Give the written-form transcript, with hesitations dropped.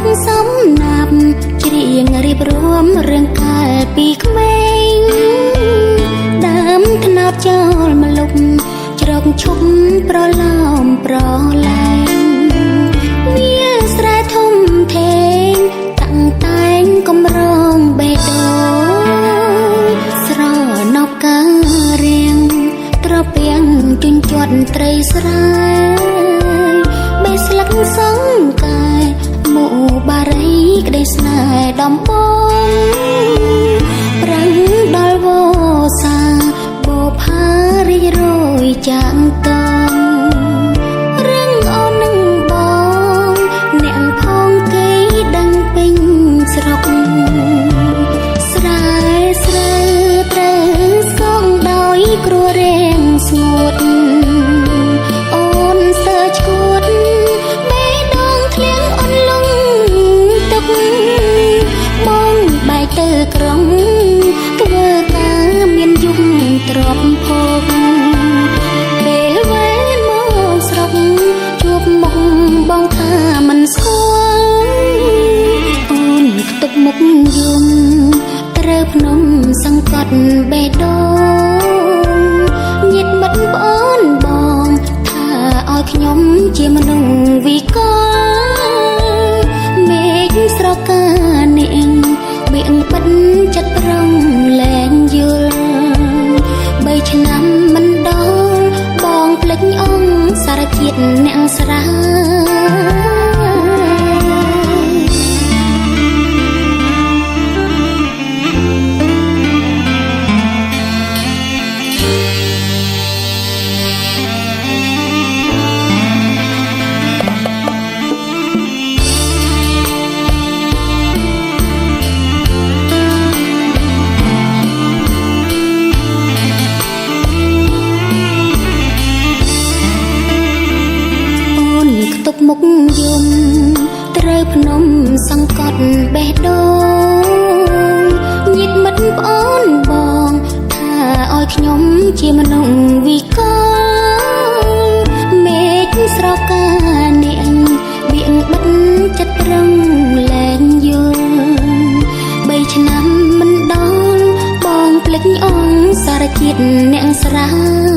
កសំណាប់ច្រៀងរៀបរួមរឿងកាលពីក្មេងដើមថ្នោតចោលម្លប់ជ្រកឈប់ប្រឡោមប្រឡែងវាស្រែធំធេងតាំងតែងកំរងបេះដូងស្រណប់ការៀងត្រពាំងជញ្ជាត់ត្រីស្រែបេះស្លឹកសង្កែមួបារីក្ដីស្នេហ៍ដំបងប្រាំងដល់វសាបោផារីរយចាំងតងរឿងអូននឹងបងអ្នកផងគេដឹងពេញស្រុកស្រែស្រូវត្រូវសងដោយគ្រោះរាំងស្ងួតអូនសើឈួតបេះដូងធ្លៀងអន់លងទឹកបងបែកទៅក្រុងធ្វើការមានយុគទ្របភពពេលវេលាមកស្រុកជួបមុខបងថាមិនស្គាល់អូនខ្ទប់មុខយំត្រូវភ្នំសង្កត់បេះដូងញាតិមិត្តប្អូនបងថាឲ្យខ្ញុំជាមនុស្សវិកលមេឃស្រកានាងបៀងពិតចិត្តប្រងលែងយល់3ឆ្នាំមិនដល់បងភ្លេចអង្គសារជាតិអ្នកស្រាទប់មុខយំត្រូវភ្នំសង្កត់បេះដូងញាតិមិត្តប្អូនបងថាឲ្យខ្ញុំជាមនុស្សវិកលមេឃស្រកានាងបៀងបិទចិត្តប្រងលែងយល់3ឆ្នាំមិនដល់បងភ្លេចអង្គសារជាតិអ្នកស្រា